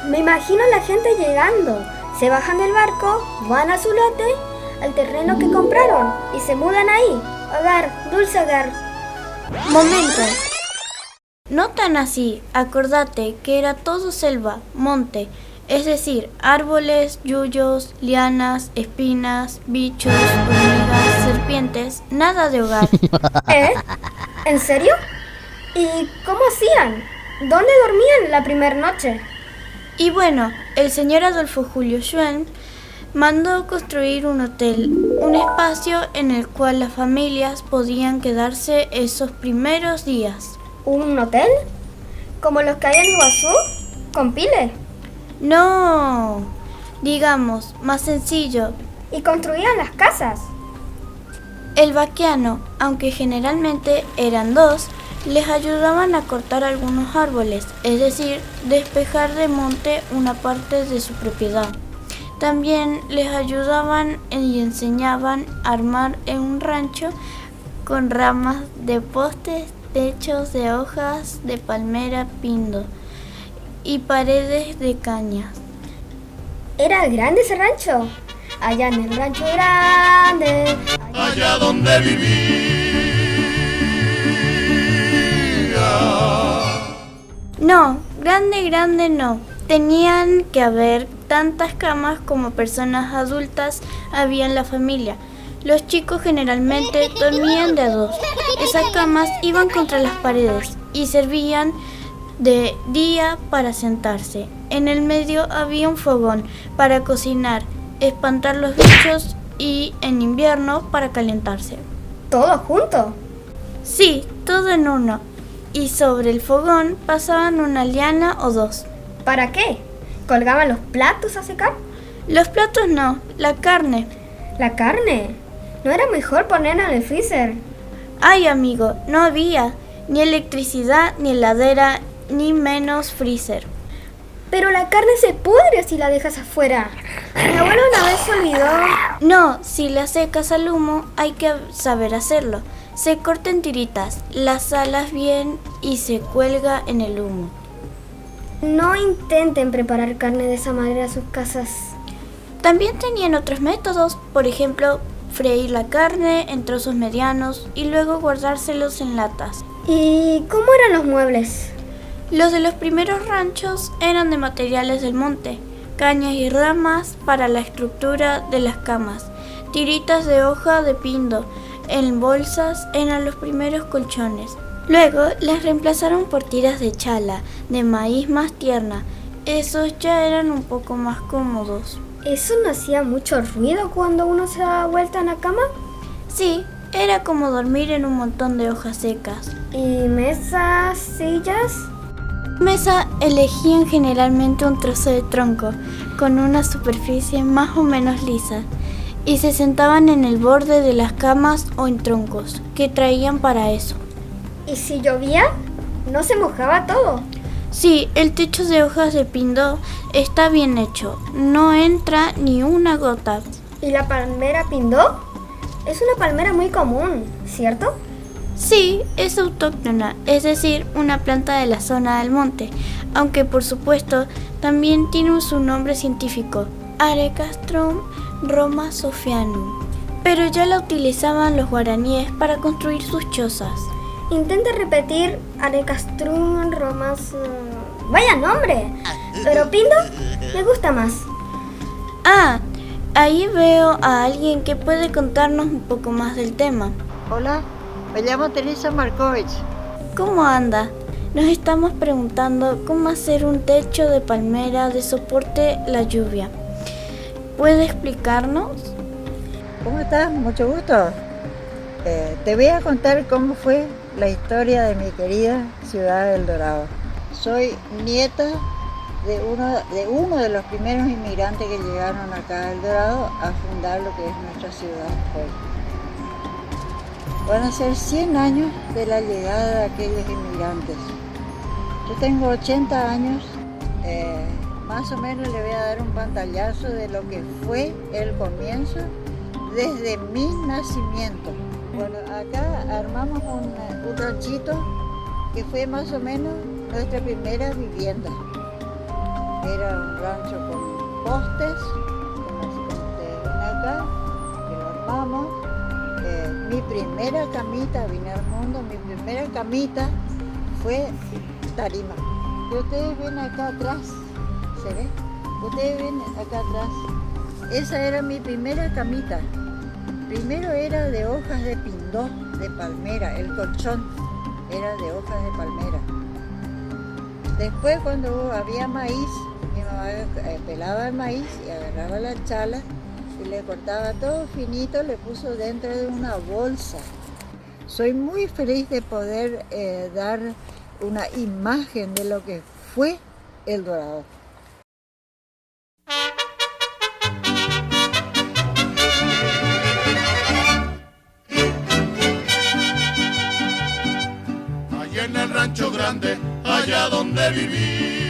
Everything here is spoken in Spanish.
Me imagino a la gente llegando. Se bajan del barco, van a su lote, al terreno que compraron y se mudan ahí. Hogar, dulce hogar. Momento. No tan así, acordate que era todo selva, monte, es decir, árboles, yuyos, lianas, espinas, bichos, hormigas, serpientes, nada de hogar. ¿Eh? ¿En serio? ¿Y cómo hacían? ¿Dónde dormían la primera noche? Y bueno, el señor Adolfo Julio Schwen mandó construir un hotel, un espacio en el cual las familias podían quedarse esos primeros días. ¿Un hotel? ¿Como los que hay en Iguazú? ¿Con pile? No, digamos, más sencillo. ¿Y construían las casas? El vaqueano, aunque generalmente eran dos, les ayudaban a cortar algunos árboles, es decir, despejar de monte una parte de su propiedad. También les ayudaban y enseñaban a armar en un rancho con ramas de postes, techos de hojas de palmera pindo y paredes de cañas. ¿Era grande ese rancho? Allá en el rancho grande, allá donde vivía. No, grande no. Tenían que haber tantas camas como personas adultas había en la familia. Los chicos generalmente dormían de a dos. Esas camas iban contra las paredes y servían de día para sentarse. En el medio había un fogón para cocinar, espantar los bichos y en invierno para calentarse. ¿todo junto? Sí, todo en uno. Y sobre el fogón pasaban una liana o dos. ¿Para qué? ¿Colgaban los platos a secar? Los platos no, la carne. ¿La carne? ¿No era mejor ponerla en el freezer? Ay, amigo, no había ni electricidad, ni heladera, ni menos freezer. Pero la carne se pudre si la dejas afuera. Mi abuelo una vez se olvidó. No, si la secas al humo hay que saber hacerlo. Se corta en tiritas, las salas bien y se cuelga en el humo. No intenten preparar carne de esa manera en sus casas. También tenían otros métodos, por ejemplo, freír la carne en trozos medianos y luego guardárselos en latas. ¿Y cómo eran los muebles? Los de los primeros ranchos eran de materiales del monte, cañas y ramas para la estructura de las camas, tiritas de hoja de pindo, en bolsas eran los primeros colchones. Luego las reemplazaron por tiras de chala, de maíz más tierna. Esos ya eran un poco más cómodos. ¿Eso no hacía mucho ruido cuando uno se daba vuelta en la cama? Sí, era como dormir en un montón de hojas secas. ¿Y mesas, sillas? Mesa elegían generalmente un trozo de tronco con una superficie más o menos lisa y se sentaban en el borde de las camas o en troncos que traían para eso. ¿Y si llovía? ¿No se mojaba todo? Sí, el techo de hojas de pindo está bien hecho, no entra ni una gota. ¿Y la palmera pindó? Es una palmera muy común, ¿cierto? Sí, es autóctona, es decir, una planta de la zona del monte, aunque por supuesto también tiene su nombre científico, Arecastrum romasophianum. Pero ya la utilizaban los guaraníes para construir sus chozas. Intenta repetir Arecastrum romas... ¡Vaya nombre! Pero Pindo me gusta más. Ah, ahí veo a alguien que puede contarnos un poco más del tema. Hola, me llamo Teresa Markovich. ¿Cómo anda? Nos estamos preguntando cómo hacer un techo de palmera de soporte la lluvia. ¿Puede explicarnos? ¿Cómo estás? Mucho gusto. Te voy a contar cómo fue la historia de mi querida ciudad de El Dorado. Soy nieta de uno de los primeros inmigrantes que llegaron acá a El Dorado a fundar lo que es nuestra ciudad hoy. Van a ser 100 años de la llegada de aquellos inmigrantes. Yo tengo 80 años, más o menos le voy a dar un pantallazo de lo que fue el comienzo desde mi nacimiento. Bueno, acá armamos un ranchito que fue más o menos nuestra primera vivienda. Era un rancho con postes, como ustedes ven acá, que lo armamos. Mi primera camita, vine al mundo, mi primera camita fue tarima. Que ustedes ven acá atrás, ¿se ve? Ustedes ven acá atrás. Esa era mi primera camita. Primero era de hojas de pindó, de palmera, el colchón era de hojas de palmera. Después cuando había maíz, mi mamá pelaba el maíz y agarraba la chala y le cortaba todo finito, le puso dentro de una bolsa. Soy muy feliz de poder dar una imagen de lo que fue El Dorado. Allá en el rancho grande, allá donde viví.